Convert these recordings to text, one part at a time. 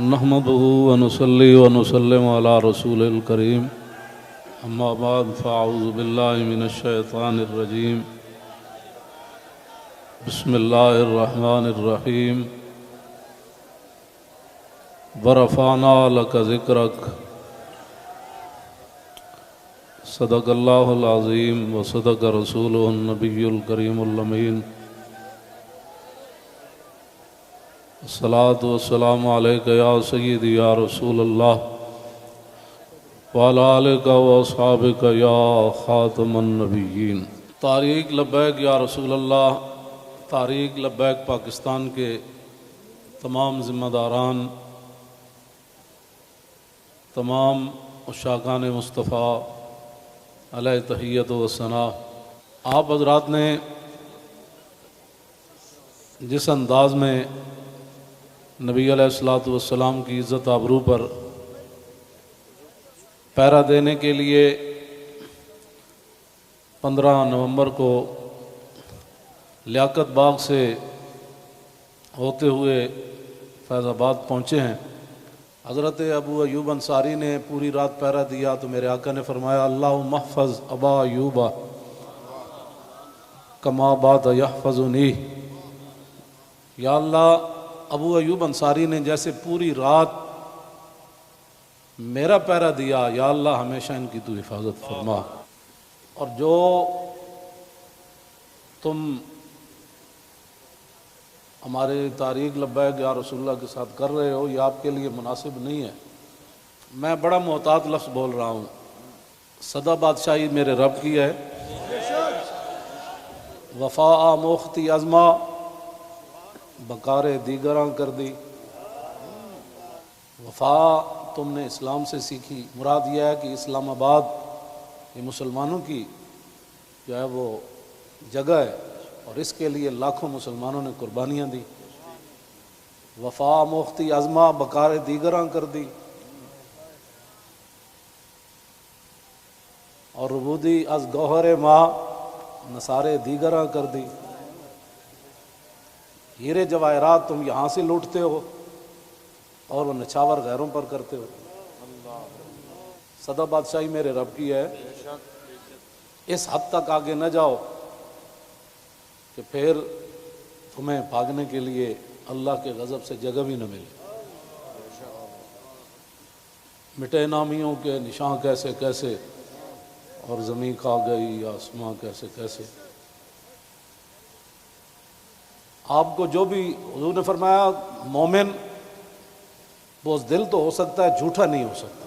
نحمده ونصلي ونسلم على رسول الكريم اما بعد فاعوذ بالله من الشيطان الرجيم بسم الله الرحمن الرحيم ورفعنا لك ذكرك صدق الله العظيم وصدق رسوله النبي الكريم الأمين الصلاة والسلام عليك يا سيدي يا رسول الله وعلى آلك وأصحابك يا خاتم النبيين۔ تحریک لبیک یا رسول اللہ، تحریک لبیک پاکستان کے تمام ذمہ داران، تمام عشاقان مصطفیٰ علیہ تحیت و ثنا، آپ حضرات نے جس انداز میں نبی علیہ الصلوۃ والسلام کی عزت آبرو پر پہرا دینے کے لیے 15 نومبر کو لیاقت باغ سے ہوتے ہوئے فیض آباد پہنچے ہیں۔ حضرت ابو ایوب انصاری نے پوری رات پہرا دیا تو میرے آقا نے فرمایا اللہم احفظ ابا ایوب کما بات یحفظنی، یا اللہ ابو ایوب انصاری نے جیسے پوری رات میرا پہرا دیا، یا اللہ ہمیشہ ان کی تو حفاظت فرما۔ اور جو تم ہمارے تحریک لبیک یا رسول اللہ کے ساتھ کر رہے ہو، یہ آپ کے لیے مناسب نہیں ہے۔ میں بڑا محتاط لفظ بول رہا ہوں، صدا بادشاہی میرے رب کی ہے، وفا موختی ازما بکار دیگراں کر دی۔ وفا تم نے اسلام سے سیکھی، مراد یہ ہے کہ اسلام آباد یہ مسلمانوں کی جو ہے وہ جگہ ہے، اور اس کے لیے لاکھوں مسلمانوں نے قربانیاں دی۔ وفا موختی ازما بکار دیگراں کر دی، اور ربودی از گوہر ماں نثارے دیگراں کر دی۔ ہیرے جواہرات تم یہاں سے لوٹتے ہو اور وہ نچھاور غیروں پر کرتے ہو۔ صدا بادشاہی میرے رب کی ہے، اس حد تک آگے نہ جاؤ کہ پھر تمہیں بھاگنے کے لیے اللہ کے غضب سے جگہ بھی نہ ملے۔ مٹے نامیوں کے نشان کیسے کیسے، اور زمین کھا گئی آسماں کیسے کیسے۔ آپ کو جو بھی حضور نے فرمایا مومن بزدل تو ہو سکتا ہے، جھوٹا نہیں ہو سکتا۔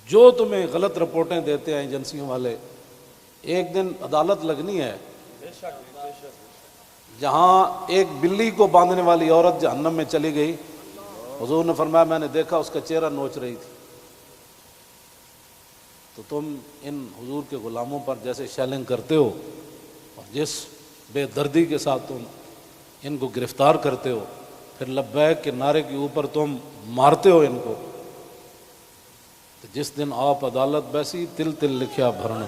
جو تمہیں غلط رپورٹیں دیتے ہیں ایجنسیوں والے، ایک دن عدالت لگنی ہے جہاں ایک بلی کو باندھنے والی عورت جہنم میں چلی گئی۔ حضور نے فرمایا میں نے دیکھا اس کا چہرہ نوچ رہی تھی۔ تو تم ان حضور کے غلاموں پر جیسے شیلنگ کرتے ہو اور جس بے دردی کے ساتھ تم ان کو گرفتار کرتے ہو، پھر لبیک کے نعرے کے اوپر تم مارتے ہو ان کو، تو جس دن آپ عدالت بیسی تل تل لکھیا بھرنے۔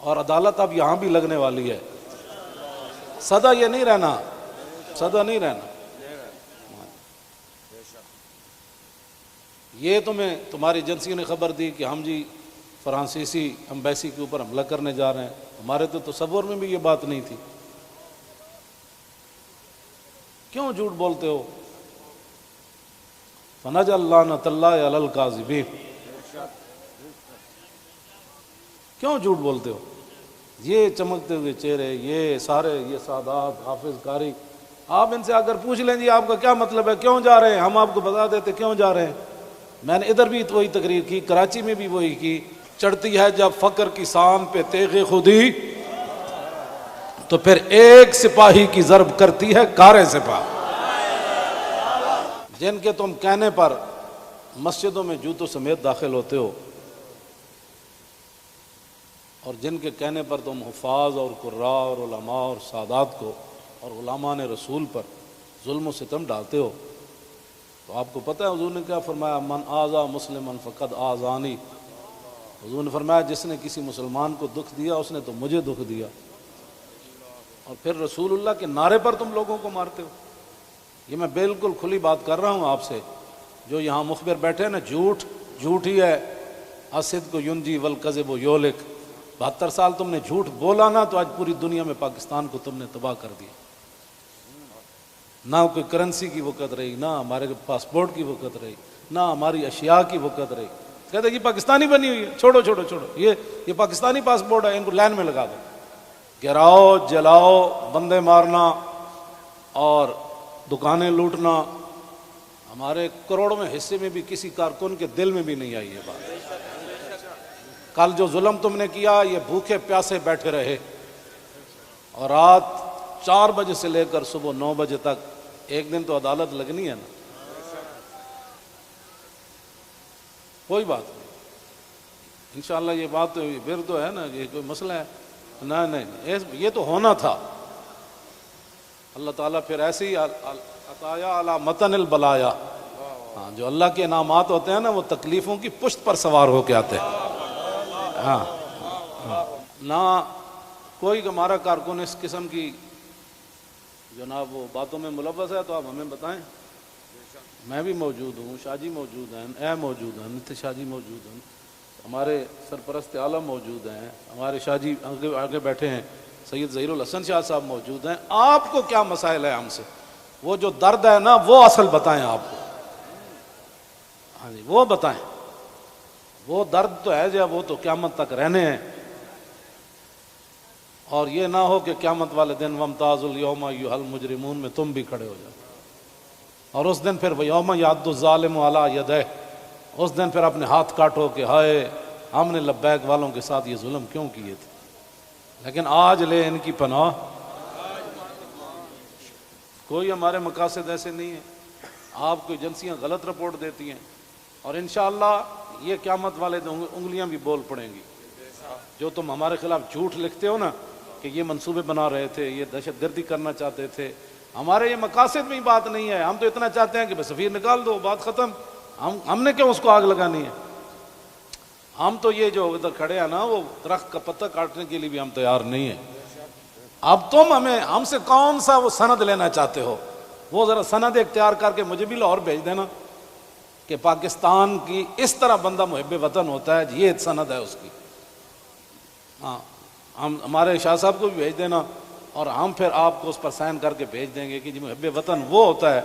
اور عدالت اب یہاں بھی لگنے والی ہے، سدا یہ نہیں رہنا، سدا نہیں رہنا۔ یہ تمہیں تمہاری ایجنسی نے خبر دی کہ ہم جی فرانسیسی امبیسی کے اوپر حملہ کرنے جا رہے ہیں، ہمارے تو تصور میں بھی یہ بات نہیں تھی۔ کیوں جھوٹ بولتے ہو؟ فنجعل لعنۃ اللہ علی الکاذبین، کیوں جھوٹ بولتے ہو؟ یہ چمکتے ہوئے چہرے، یہ سارے، یہ سادات، حافظ قاری، آپ ان سے اگر پوچھ لیں جی آپ کا کیا مطلب ہے، کیوں جا رہے ہیں، ہم آپ کو بتا دیتے کیوں جا رہے ہیں۔ میں نے ادھر بھی وہی تقریر کی، کراچی میں بھی وہی کی۔ چڑھتی ہے جب فقر کی سام پہ تیغ خودی، تو پھر ایک سپاہی کی ضرب کرتی ہے کار سپاہ۔ جن کے تم کہنے پر مسجدوں میں جوتوں سمیت داخل ہوتے ہو، اور جن کے کہنے پر تم حفاظ اور قراء اور علماء اور سادات کو اور غلامان رسول پر ظلم و ستم ڈالتے ہو، تو آپ کو پتہ ہے حضور نے کیا فرمایا، من آذا مسلما فقد آذانی۔ حضور نے فرمایا جس نے کسی مسلمان کو دکھ دیا اس نے تو مجھے دکھ دیا، اور پھر رسول اللہ کے نعرے پر تم لوگوں کو مارتے ہو. یہ میں بالکل کھلی بات کر رہا ہوں آپ سے. جو یہاں مخبر بیٹھے ہیں نا، جھوٹ ہی ہے. الصدق ینجی والکذب یہلک. 72 سال تم نے جھوٹ بولا نا، تو آج پوری دنیا میں پاکستان کو تم نے تباہ کر دیا. نہ کوئی کرنسی کی وقت رہی، نہ ہمارے پاسپورٹ کی وقت رہی، نہ ہماری اشیاء کی وقت رہی. کہتے ہیں کہ پاکستانی بنی ہوئی ہے، چھوڑو چھوڑو چھوڑو، یہ پاکستانی پاسپورٹ ہے، ان کو لائن میں لگا دو. گراؤ، جلاؤ، بندے مارنا اور دکانیں لوٹنا، ہمارے کروڑوں میں حصے میں بھی کسی کارکن کے دل میں بھی نہیں آئی یہ بات. کل جو ظلم تم نے کیا، یہ بھوکے پیاسے بیٹھے رہے اور رات 4 بجے سے لے کر صبح 9 بجے تک. ایک دن تو عدالت لگنی ہے نا. کوئی بات نہیں، انشاءاللہ یہ بات پھر تو ہے نا، یہ کوئی مسئلہ ہے؟ نہیں، یہ تو ہونا تھا. اللہ تعالیٰ پھر ایسے ہی عطایا علی متن البلایا. ہاں، جو اللہ کے انعامات ہوتے ہیں نا، وہ تکلیفوں کی پشت پر سوار ہو کے آتے ہیں. ہاں، نہ کوئی ہمارا کارکن اس قسم کی جناب وہ باتوں میں ملوث ہے تو آپ ہمیں بتائیں. میں بھی موجود ہوں، شاہ جی موجود ہیں، اے موجود ہیں، نت شاہ جی موجود ہیں، ہمارے سرپرست عالم موجود ہیں، ہمارے شاہ جی آگے بیٹھے ہیں، سید ظہیر الحسن شاہ صاحب موجود ہیں. آپ کو کیا مسائل ہے ہم سے؟ وہ جو درد ہے نا، وہ اصل بتائیں آپ کو. ہاں جی، وہ بتائیں. وہ درد تو ہے جو وہ تو قیامت تک رہنے ہیں. اور یہ نہ ہو کہ قیامت والے دن وامتاز الیوم ایھا المجرمون میں تم بھی کھڑے ہو جاؤ. اور اس دن پھر یوم یعض الظالم علی یدیہ، اس دن پھر اپنے ہاتھ کاٹو کہ ہائے ہم نے لبیک والوں کے ساتھ یہ ظلم کیوں کیے تھے. لیکن آج لے ان کی پناہ. کوئی ہمارے مقاصد ایسے نہیں ہیں. آپ کو ایجنسیاں غلط رپورٹ دیتی ہیں اور انشاءاللہ یہ قیامت والے دن انگلیاں بھی بول پڑیں گی. جو تم ہمارے خلاف جھوٹ لکھتے ہو نا کہ یہ منصوبے بنا رہے تھے، یہ دہشت گردی کرنا چاہتے تھے، ہمارے یہ مقاصد میں ہی بات نہیں ہے. ہم تو اتنا چاہتے ہیں کہ بس سفیر نکال دو، بات ختم. ہم نے کیوں اس کو آگ لگانی ہے؟ ہم تو یہ جو ادھر کھڑے ہیں نا، وہ درخت کا پتہ کاٹنے کے لیے بھی ہم تیار نہیں ہیں. اب تم ہم سے کون سا وہ سند لینا چاہتے ہو؟ وہ ذرا سند اختیار کر کے مجھے بھی لاہور بھیج دینا کہ پاکستان کی اس طرح بندہ محب وطن ہوتا ہے، یہ سند ہے اس کی. ہاں، ہمارے شاہ صاحب کو بھی بھیج دینا اور ہم پھر آپ کو اس پر سائن کر کے بھیج دیں گے کہ جی محب وطن وہ ہوتا ہے.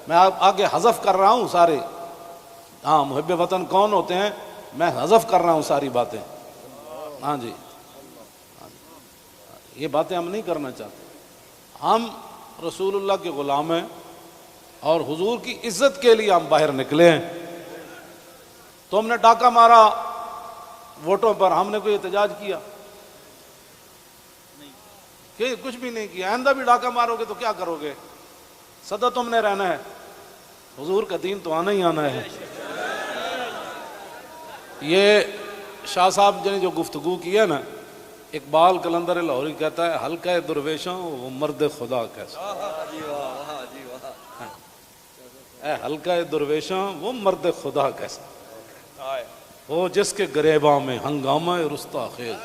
میں آگے حذف کر رہا ہوں سارے. ہاں، محب وطن کون ہوتے ہیں میں حذف کر رہا ہوں ساری باتیں. ہاں جی، یہ باتیں ہم نہیں کرنا چاہتے. ہم رسول اللہ کے غلام ہیں اور حضور کی عزت کے لیے ہم باہر نکلے ہیں. تم نے ڈاکہ مارا ووٹوں پر، ہم نے کوئی احتجاج کیا؟ کہ کچھ بھی نہیں کیا. آئندہ بھی ڈاکہ مارو گے تو کیا کرو گے؟ سدا تم نے رہنا ہے. حضور کا دین تو آنا ہی آنا ہے. یہ شاہ صاحب نے جو گفتگو کی ہے نا، اقبال قلندر لاہوری کہتا ہے حلقہ درویشوں وہ مرد خدا کیسا. اے حلقہ درویشوں وہ مرد خدا کیسا، وہ جس کے گریباں میں ہنگامہ رستا خیز.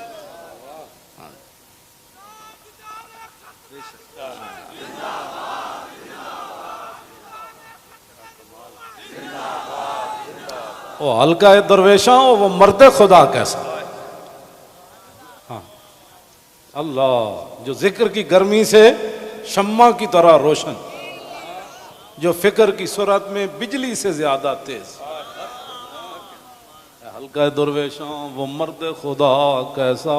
وہ حلقہ درویشاں وہ مرد خدا کیسا. ہاں، اللہ جو ذکر کی گرمی سے شمع کی طرح روشن، جو فکر کی سرعت میں بجلی سے زیادہ تیز. حلقہ درویشاں وہ مرد خدا کیسا.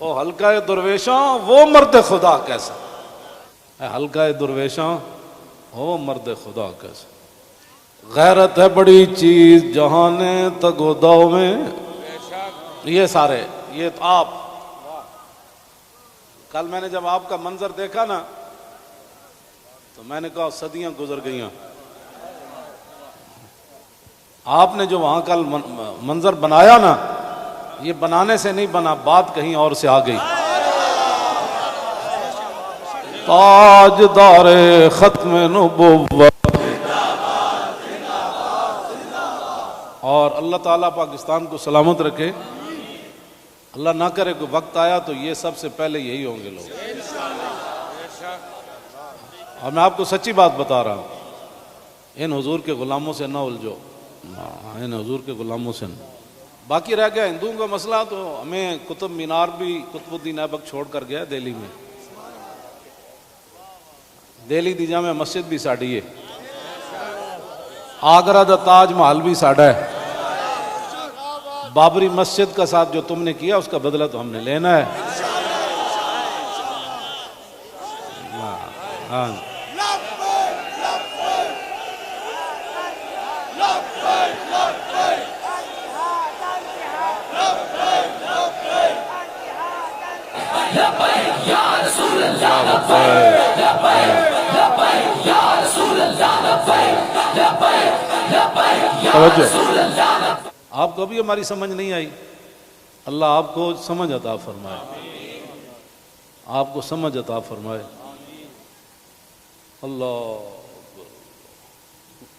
وہ حلقہ درویشاں وہ مرد خدا کیسا. حلقہ درویشاں وہ مرد خدا کیسا. غیرت ہے بڑی چیز جہان تگ و دو میں. یہ سارے یہ آپ کل میں نے جب آپ کا منظر دیکھا نا تو میں نے کہا صدیاں گزر گئیں. آپ نے جو وہاں کل منظر بنایا نا، یہ بنانے سے نہیں بنا، بات کہیں اور سے آ گئی. تاجدار ختم نبوت، اور اللہ تعالیٰ پاکستان کو سلامت رکھے. اللہ نہ کرے کوئی وقت آیا تو یہ سب سے پہلے یہی ہوں گے لوگ. اور میں آپ کو سچی بات بتا رہا ہوں، ان حضور کے غلاموں سے نہ الجھو، ان حضور کے غلاموں سے نہ. باقی رہ گیا ہندوؤں کا مسئلہ، تو ہمیں قطب مینار بھی قطب الدین ایبک چھوڑ کر گیا دہلی میں. دہلی دی جامع مسجد بھی ساڑی ہے، آگرہ دا تاج محل بھی ساڑا ہے. بابری مسجد کا ساتھ جو تم نے کیا اس کا بدلہ تو ہم نے لینا ہے. ہاں آپ کو ابھی ہماری سمجھ نہیں آئی. اللہ آپ کو سمجھ عطا فرمائے، آپ کو سمجھ عطا فرمائے. اللہ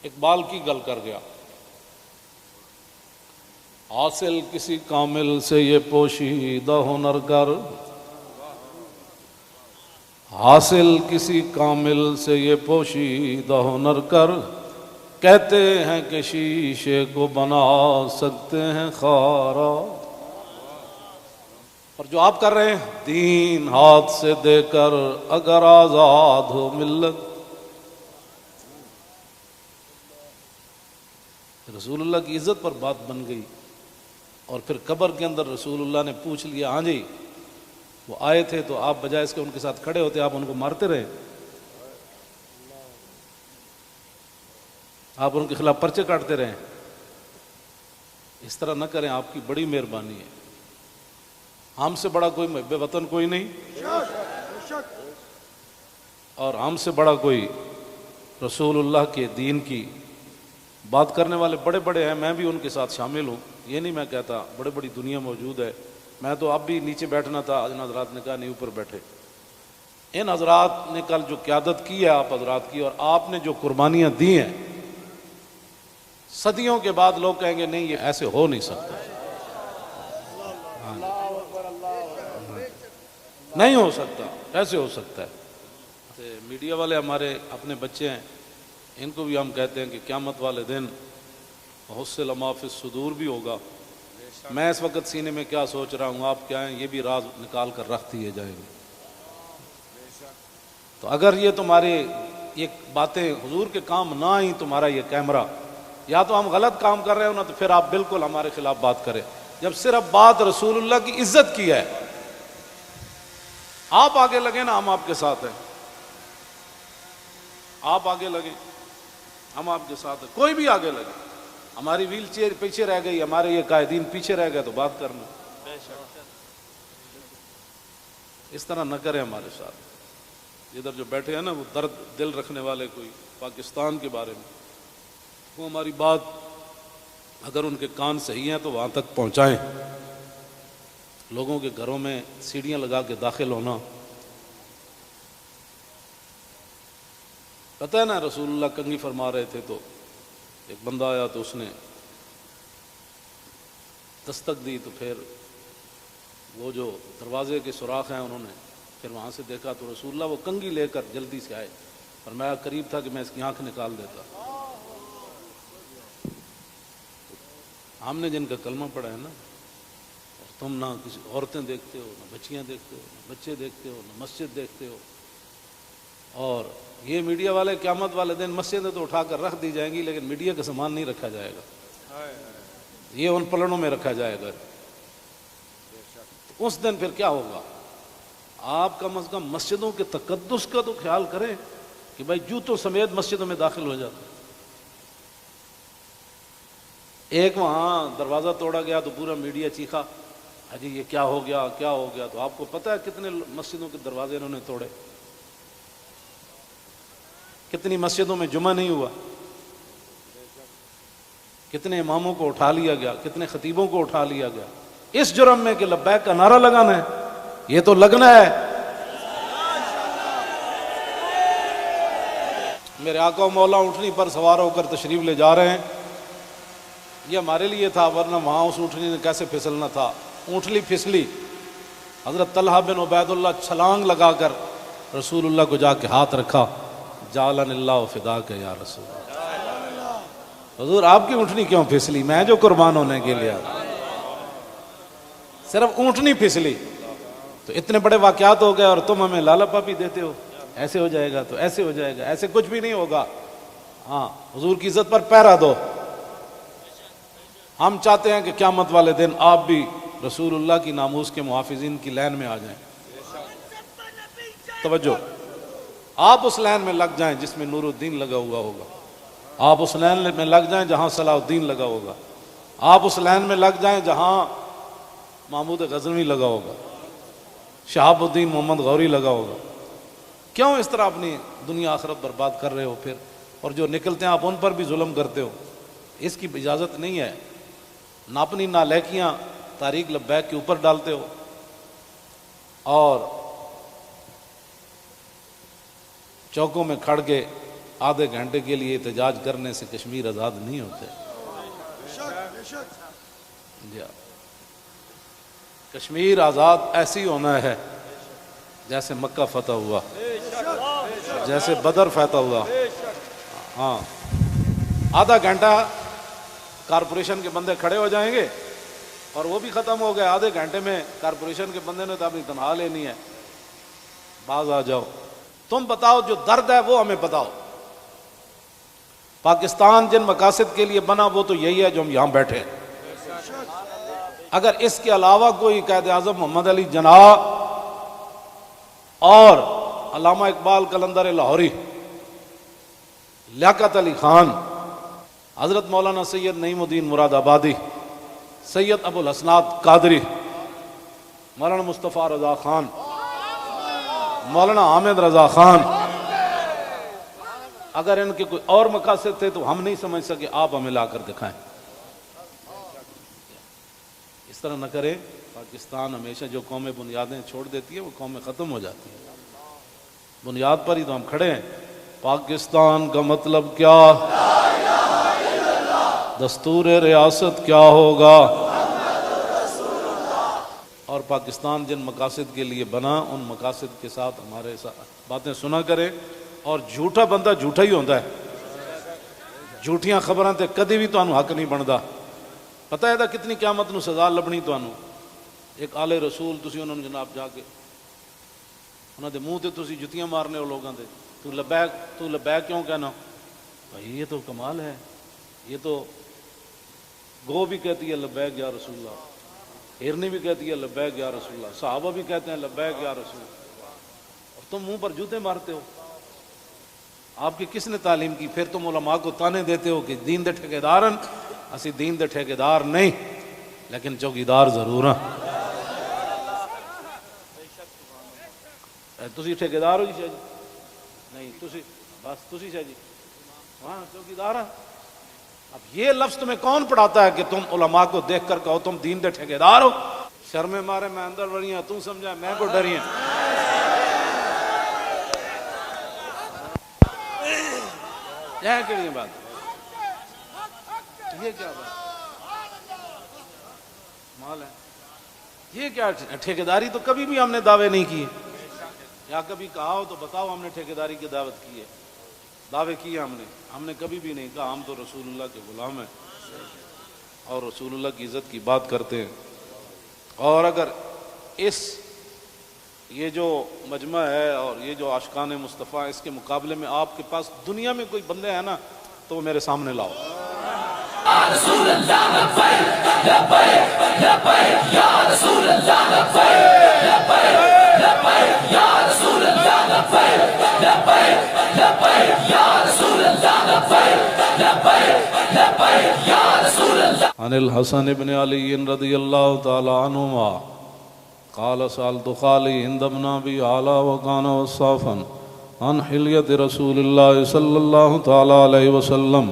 اقبال کی گل کر گیا، حاصل کسی کامل سے یہ پوشیدہ ہنر کر، حاصل کسی کامل سے یہ پوشیدہ ہنر کر، کہتے ہیں کہ شیشے کو بنا سکتے ہیں خارا. اور جو آپ کر رہے ہیں، دین ہاتھ سے دے کر اگر آزاد ہو ملت. رسول اللہ کی عزت پر بات بن گئی، اور پھر قبر کے اندر رسول اللہ نے پوچھ لیا، ہاں جی وہ آئے تھے تو آپ بجائے اس کے ان کے ساتھ کھڑے ہوتے، آپ ان کو مارتے رہے، آپ ان کے خلاف پرچے کاٹتے رہے. اس طرح نہ کریں، آپ کی بڑی مہربانی ہے. ہم سے بڑا کوئی محب وطن کوئی نہیں، اور ہم سے بڑا کوئی رسول اللہ کے دین کی بات کرنے والے بڑے بڑے ہیں. میں بھی ان کے ساتھ شامل ہوں، یہ نہیں میں کہتا، بڑے بڑی دنیا موجود ہے. میں تو اب بھی نیچے بیٹھنا تھا، ان حضرات نے کہا نہیں اوپر بیٹھے. ان حضرات نے کل جو قیادت کی ہے آپ حضرات کی، اور آپ نے جو قربانیاں دی ہیں، صدیوں کے بعد لوگ کہیں گے نہیں یہ ایسے ہو نہیں سکتا، نہیں ہو سکتا، ایسے ہو سکتا ہے. میڈیا والے ہمارے اپنے بچے ہیں، ان کو بھی ہم کہتے ہیں کہ قیامت والے دن حصل ما فی الصدور بھی ہوگا. میں اس وقت سینے میں کیا سوچ رہا ہوں، آپ کیا ہیں، یہ بھی راز نکال کر رکھ دیے جائیں گے. تو اگر یہ تمہارے یہ باتیں حضور کے کام نہ آئیں، تمہارا یہ کیمرہ، یا تو ہم غلط کام کر رہے ہو نا، تو پھر آپ بالکل ہمارے خلاف بات کریں. جب صرف بات رسول اللہ کی عزت کی ہے، آپ آگے لگے نا، ہم آپ کے ساتھ ہیں. آپ آگے لگے، ہم آپ کے ساتھ ہیں. کوئی بھی آگے لگے. ہماری ویل چیئر پیچھے رہ گئی، ہمارے یہ قائدین پیچھے رہ گئے، تو بات کرنا. اس طرح نہ کریں ہمارے ساتھ. ادھر جو بیٹھے ہیں نا، وہ درد دل رکھنے والے کوئی پاکستان کے بارے میں، وہ ہماری بات اگر ان کے کان صحیح ہیں تو وہاں تک پہنچائیں. لوگوں کے گھروں میں سیڑھیاں لگا کے داخل ہونا، پتہ ہے نا رسول اللہ کنگھی فرما رہے تھے تو ایک بندہ آیا تو اس نے دستک دی، تو پھر وہ جو دروازے کے سوراخ ہیں انہوں نے پھر وہاں سے دیکھا تو رسول اللہ وہ کنگھی لے کر جلدی سے آئے، اور میں قریب تھا کہ میں اس کی آنکھ نکال دیتا. ہم نے جن کا کلمہ پڑھا ہے نا، اور تم نہ کسی عورتیں دیکھتے ہو، نہ بچیاں دیکھتے ہو، نہ بچے دیکھتے ہو، نہ مسجد دیکھتے ہو. اور یہ میڈیا والے قیامت والے دن مسجدیں تو اٹھا کر رکھ دی جائیں گی، لیکن میڈیا کا سامان نہیں رکھا جائے گا، یہ ان پلڑوں میں رکھا جائے گا. اس دن پھر کیا ہوگا؟ آپ کم از کم مسجدوں کے تقدس کا تو خیال کریں کہ بھائی جوتوں سمیت مسجدوں میں داخل ہو جاتے. ایک وہاں دروازہ توڑا گیا تو پورا میڈیا چیخا، حجی یہ کیا ہو گیا، کیا ہو گیا. تو آپ کو پتہ ہے کتنے مسجدوں کے دروازے انہوں نے توڑے، کتنی مسجدوں میں جمعہ نہیں ہوا، کتنے اماموں کو اٹھا لیا گیا، کتنے خطیبوں کو اٹھا لیا گیا، اس جرم میں کہ لبیک کا نعرہ لگانا ہے. یہ تو لگنا ہے. میرے آقا و مولا اونٹنی پر سوار ہو کر تشریف لے جا رہے ہیں. یہ ہمارے لیے تھا، ورنہ وہاں اس اونٹنی نے کیسے پھسلنا تھا. اونٹلی پھسلی، حضرت طلحہ بن عبید اللہ چھلانگ لگا کر رسول اللہ کو جا کے ہاتھ رکھا، جعلن اللہ فداک یا رسول اللہ، حضور آپ کی اونٹنی کیوں پھسلی؟ میں جو قربان ہونے کے لیے صرف اونٹنی پھسلی تو اتنے بڑے واقعات ہو گئے، اور تم ہمیں لالا پاپی دیتے ہو، ایسے ہو جائے گا تو ایسے ہو جائے گا، ایسے کچھ بھی نہیں ہوگا۔ ہاں، حضور کی عزت پر پہرا دو۔ ہم چاہتے ہیں کہ قیامت والے دن آپ بھی رسول اللہ کی ناموس کے محافظین کی لائن میں آ جائیں۔ توجہ، آپ اس لائن میں لگ جائیں جس میں نور الدین لگا ہوا ہوگا، آپ اس لائن میں لگ جائیں جہاں صلاح الدین لگا ہوگا، آپ اس لائن میں لگ جائیں جہاں محمود غزنوی لگا ہوگا، شہاب الدین محمد غوری لگا ہوگا۔ کیوں اس طرح اپنی دنیا آخرت برباد کر رہے ہو پھر؟ اور جو نکلتے ہیں آپ ان پر بھی ظلم کرتے ہو، اس کی اجازت نہیں ہے۔ نہ اپنی نالائکیاں تاریخ لبیک کے اوپر ڈالتے ہو، اور چوکوں میں کھڑ کے آدھے گھنٹے کے لیے احتجاج کرنے سے کشمیر آزاد نہیں ہوتے۔ کشمیر آزاد ایسی ہونا ہے جیسے مکہ فتح ہوا، جیسے بدر فتح ہوا۔ ہاں، آدھا گھنٹہ کارپوریشن کے بندے کھڑے ہو جائیں گے اور وہ بھی ختم ہو گئے، آدھے گھنٹے میں کارپوریشن کے بندے نے تو اپنی تنخواہ لینی ہے، باز آ جاؤ۔ تم بتاؤ جو درد ہے وہ ہمیں بتاؤ۔ پاکستان جن مقاصد کے لیے بنا وہ تو یہی ہے جو ہم یہاں بیٹھے ہیں۔ اگر اس کے علاوہ کوئی قائد اعظم محمد علی جناح اور علامہ اقبال قلندر لاہوری، لیاقت علی خان، حضرت مولانا سید نعیم الدین مراد آبادی، سید ابو الحسنات قادری، مولانا مصطفیٰ رضا خان، مولانا حامد رضا خان، اگر ان کے کوئی اور مقاصد تھے تو ہم نہیں سمجھ سکے، آپ ہمیں لا کر دکھائیں۔ اس طرح نہ کریں۔ پاکستان ہمیشہ جو قومیں بنیادیں چھوڑ دیتی ہیں وہ قومیں ختم ہو جاتی ہیں، بنیاد پر ہی تو ہم کھڑے ہیں۔ پاکستان کا مطلب کیا؟ دستور ریاست کیا ہوگا؟ اور پاکستان جن مقاصد کے لیے بنا ان مقاصد کے ساتھ ہمارے ساتھ باتیں سنا کرے۔ اور جھوٹا بندہ جھوٹا ہی ہوتا ہے، جھوٹیاں خبراں تے کدی بھی تانوں حق نہیں بندا۔ پتہ ہے کتنی قیامت نو سزا لبنی تانوں۔ ایک آل رسول تسی انہوں نے جناب جا کے انہوں دے منہ تے تسی جتیاں مارنے ہو لوگاں دے، تو لبیک کیوں کہنا؟ بھائی یہ تو کمال ہے، یہ تو گو بھی کہتی ہے لبیک یا رسول اللہ، ہرنی بھی کہتی ہے لبیک یا رسول اللہ، صحابہ بھی کہتے ہیں لبیک یا رسول اللہ، اور تم منہ پر جوتے مارتے ہو۔ آپ کی کس نے تعلیم کی؟ پھر تم علماء کو تانے دیتے ہو کہ دین دے ٹھیکیدارن، اسی دین دے ٹھیکیدار نہیں لیکن چوکیدار ضرور ہیں۔ تسی ٹھیکیدار ہو جی شاہ جی؟ نہیں، تسی بس تسی شاہ جی ہاں چوکیدار ہیں۔ اب یہ لفظ تمہیں کون پڑھاتا ہے کہ تم علماء کو دیکھ کر کہو تم دین دے ٹھیکیدار ہو؟ شرم مارے میں اندر بڑی ہوں، تم سمجھا میں کو ڈری ہیں۔ یہ کیڑی بات؟ یہ کیا بات مال ہے؟ یہ کیا ٹھیکیداری؟ تو کبھی بھی ہم نے دعوے نہیں کیے، یا کبھی کہا ہو تو بتاؤ ہم نے ٹھیکیداری کی دعوت کی ہے، دعوے کیے ہم نے کبھی بھی نہیں کہا ہم تو رسول اللہ کے غلام ہیں اور رسول اللہ کی عزت کی بات کرتے ہیں۔ اور اگر یہ جو مجمع ہے اور یہ جو عاشقان مصطفیٰ، اس کے مقابلے میں آپ کے پاس دنیا میں کوئی بندے ہیں نا تو وہ میرے سامنے لاؤ۔ رسول اللہ لبیک لبیک لبیک یا رسول اللہ لبیک لبیک لبیک یا رسول اللہ لبیک لبیک لبیک یا رسول اللہ لبیک لبیک لبیک یا رسول اللہ۔ عن الحسن بن علی رضی اللہ تعالی عنہما قال سألت خالي عند ابن أبي علا وكان وصافا عن حلية رسول الله صلى الله تعالى عليه وسلم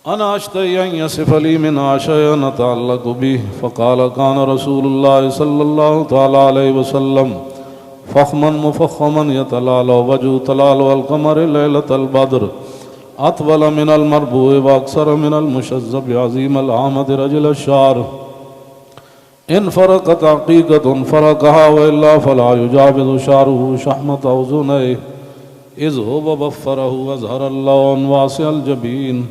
أنا أشتهي أن يصف لي منها شيئا نتعلق به فقال كان رسول الله صلى الله تعالى عليه وسلم فخما مفخما يتلالى وجهه تلالى القمر ليلة البدر أطول من المربوع وأكثر من المشذب عظيم العامد رجل الشعر إن فرقت عقيقة فرقها وإلا فلا يجاوز شعره شحمة أذنيه إذ هو بفره وأزهر اللون واسع الجبين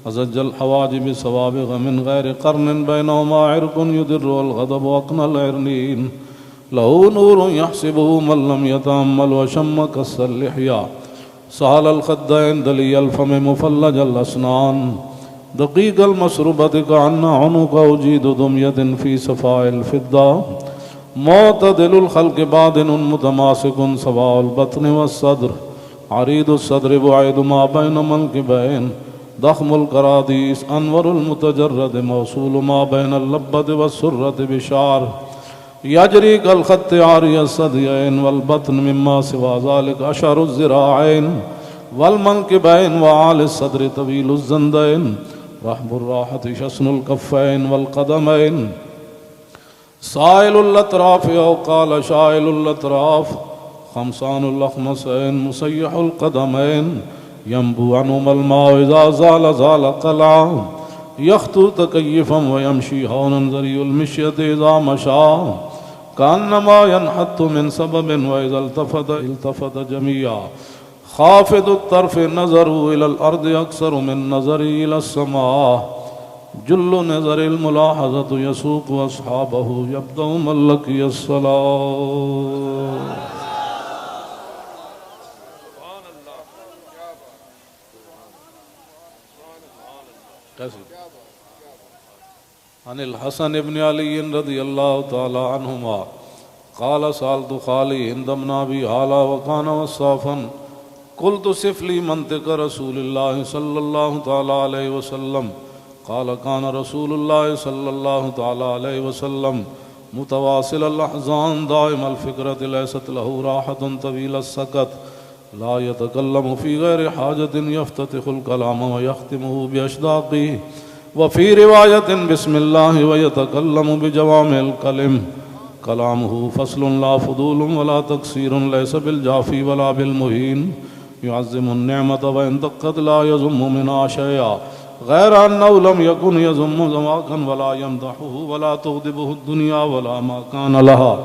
أزج الحواجب سوابغ من غير قرن بينهما عرق يدر والغضب أقنى العرنين له نور يحسبه من لم يتأمل وشم كس اللحية سهل الخدين دلي الفم مفلج الأسنان دقيق المسربة كأن عنق أجيد دمية في صفاء الفضة معتدل الخلق بادن متماسك سواء البطن والصدر عريض الصدر بعيد ما بين منكبين ضخم الكراديس أنور المتجرد موصول ما بين اللبة والسرة بشعر يجري كالخط عاري الثديين والبطن مما سوى ذلك أشعر الذراعين والمنكبين وعالي الصدر طويل الزندين رحب الراحة شسن الكفين والقدمين سائل الأطراف أو قال شائل الأطراف خمسان الأخمسين مسيح القدمين ينبو عنهما الماء إذا زال زال قلعا يخطو تكيفا ويمشي هونا ذري المشية إذا مشى كأنما ينحط من سبب وإذا التفت جميعا خافض الطرف نظره إلى الأرض أكثر من نظره إلى السماء جل نظر الملاحظة يسوق أصحابه يبدأ من لقي الصلاة. عن الحسن بن علي رضي الله تعالى عنهما قال سألت خالي هند بن أبي هالة وكان وصافا قلت صف لي منطق رسول الله صلى الله تعالى عليه وسلم قال كان رسول الله صلى الله تعالى عليه وسلم متواصل الأحزان دائم الفكرة ليست له راحة طويل السكت لا يتكلم في غير حاجة يفتتح الكلام ويختمه بأشداقه وفي رواية بسم الله ويتكلم بجوامع الكلم كلامه فصل لا فضول ولا تقصير ليس بالجافي ولا بالمهين يعظم النعمة وإن دقت لا يزم منها شيئا غير أنه لم يكن يزم زماكا ولا يمدحه ولا تغضبه الدنيا ولا ما كان لها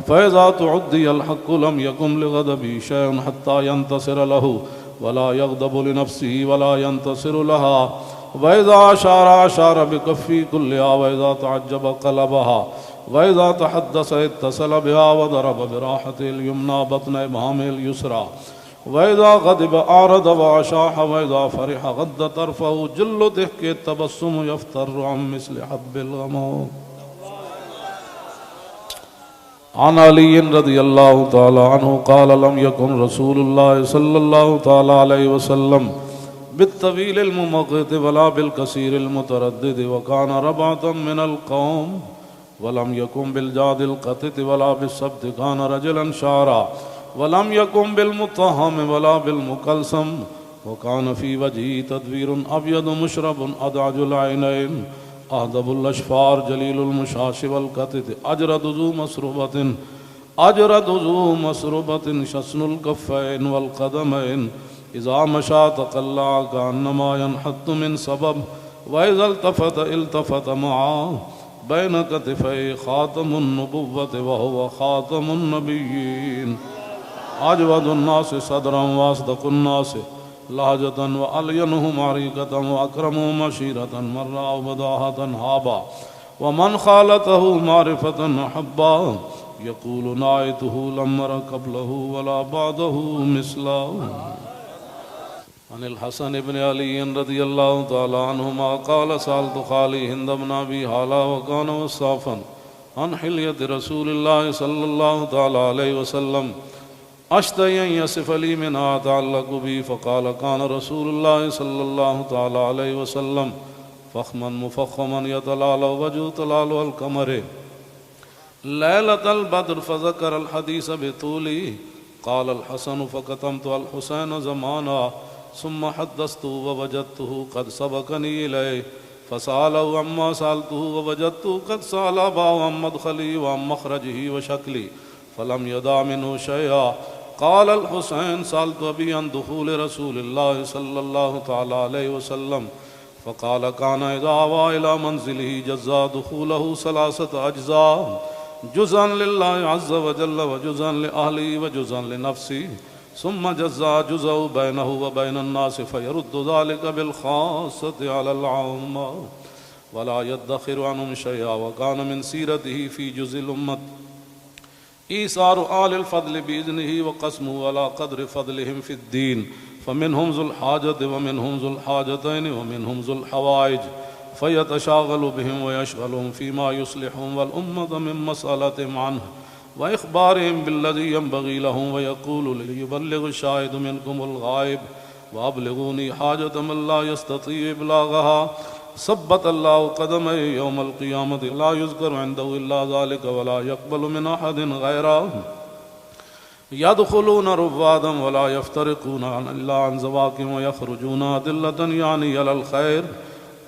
فإذا تعدي الحق لم يكن لغضبه شيء حتى ينتصر له ولا يغضب لنفسه ولا ينتصر لها وإذا أشار بكفي كلها وإذا تعجب قلبها وإذا تحدث اتصل بها وضرب براحته اليمنى بطن إبهامه اليسرى وإذا غضب أعرض وأشاح وإذا فرح غض طرفه جل ضحك التبسم يفتر عن مثل حب الغمام. عن علي رضي الله تعالى عنه قال لم يكن رسول الله صلى الله تعالى عليه وسلم بالطويل الممقت ولا بالكثير المتردد وكان ربعة من القوم ولم يكن بالجاد القتت ولا بالسبت كان رجلا شعرا ولم يكن بالمطهم ولا بالمكلسم وكان في وجهه تدبير أبيض مشرب أدعج العينين أهدب الأشفار جليل المشاش والكتت أجرد ذو مسربة شسن الكفين والقدمين إذا مشى تقلع كأنما ينحط من سبب وإذا التفت معه بين كتفي خاتم النبوة وهو خاتم النبيين أجود الناس صدرا وأصدق الناس لهجة وألينهم عريقة وأكرمهم عشيرة مرة وبداهة هابا ومن خالته معرفة أحبا يقول نايته لم أر قبله ولا بعده مثله. عن الحسن بن علي رضي الله تعالى عنهما قال سألت خالي هند بن أبي هالة وكان وصافا عن حلية رسول الله صلى الله تعالى عليه وسلم أشتهي أن يصف لي منها تعلق بي فقال كان رسول الله صلى الله تعالى عليه وسلم فخما مفخما يتلالى وجه تلالى القمر ليلة البدر فذكر الحديث بطوله قال الحسن فكتمت الحسين زمانا ثم حدثته ووجدته قد سبقني إليه فسأله عما سألته ووجدته قد سأل أباه عن مدخلي وعن مخرجه وشكلي فلم يدع منه شيئا. قال الحسين سألت أبي عن دخول رسول الله صلى الله تعالى عليه وسلم فقال كان إذا آوى إلى منزله جزا دخوله 3 أجزاء، جزءا لله عز وجل وجزءا لأهله وجزءا لنفسه، ثم جزا جزء بينه وبين الناس فيرد ذلك بالخاصة على العامة ولا يدخر عنهم شيئا. وكان من سيرته في جزء الأمة إيثار آل الفضل بإذنه وقسمه على قدر فضلهم في الدين، فمنهم ذو الحاجة ومنهم ذو الحاجتين ومنهم ذو الحوائج، فيتشاغل بهم ويشغلهم فيما يصلحهم والأمة من مسألتهم عنه وإخبارهم بالذي ينبغي لهم، ويقول ليبلغ الشاهد منكم الغائب وأبلغوني حاجة من لا يستطيع إبلاغها. ثبت الله قدمه يوم القيامة لا يذكر عنده إلا ذلك ولا يقبل من أحد غيره. يدخلون رفادا ولا يفترقون إلا عن زواكم ويخرجون أدلة يعني على الخير.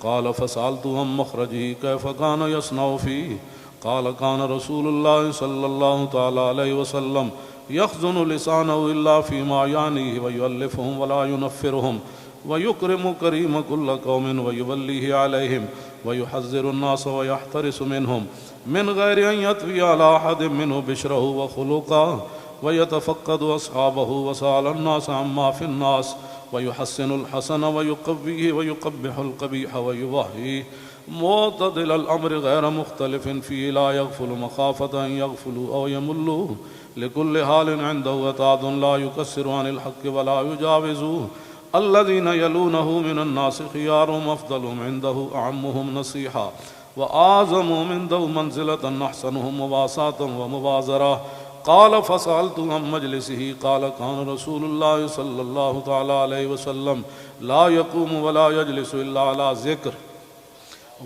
قال فسألت عن مخرجه كيف كان يصنع فيه؟ قال كان رسول الله صلى الله تعالى عليه وسلم يخزن لسانه إلا فيما يعنيه ويؤلفهم ولا ينفرهم ويكرم كريم كل قوم ويوليه عليهم ويحذر الناس ويحترس منهم من غير أن يطوي على أحد منه بشره وخلقه ويتفقد أصحابه وسأل الناس عما في الناس ويحسن الحسن ويقويه ويقبح القبيح ويوهيه معتدل الأمر غير مختلف فيه لا يغفل مخافة أن يغفلوا أو يملوا لكل حال عنده وتعد لا يكسر عن الحق ولا يجاوزوه. الذين يلونه من الناس خيارهم أفضلهم عنده أعمهم نصيحة وأعظمهم عنده منزلة أحسنهم مواساة ومبازرة. قال فسألت عن مجلسه قال كان رسول الله صلى الله تعالى عليه وسلم لا يقوم ولا يجلس إلا على ذكر،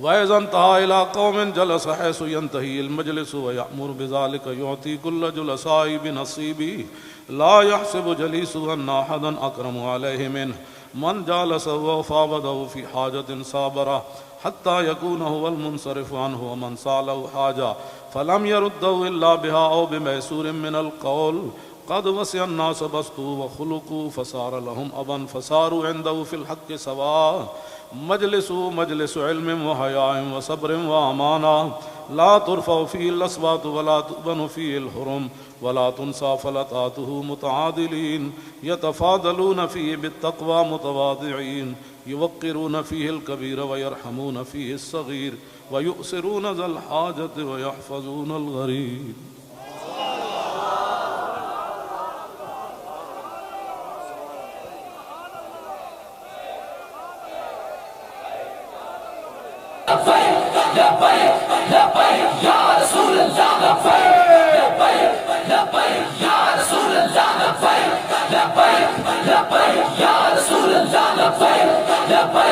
وإذا انتهى إلى قوم جلس حيث ينتهي المجلس ويأمر بذلك يعطي كل جلساء بنصيبه لا يحسب جليسه أن أحدا أكرم عليه منه. من جالسه وفاوضه في حاجة صابره حتى يكون هو المنصرف عنه، ومن سأله حاجة فلم يرده إلا بها أو بميسور من القول قد وسع الناس بسطوا وخلقوا فصار لهم أبا فصاروا عنده في الحق سواء. مجلس علم وحياء وصبر وأمانة لا ترفع فيه الأصوات ولا تؤبن فيه الحرم ولا تنسى فلتاته متعادلين يتفاضلون فيه بالتقوى متواضعين يوقرون فيه الكبير ويرحمون فيه الصغير ويؤسرون ذا الحاجة ويحفظون الغريب. لبيك يا رسول الله لبيك لبيك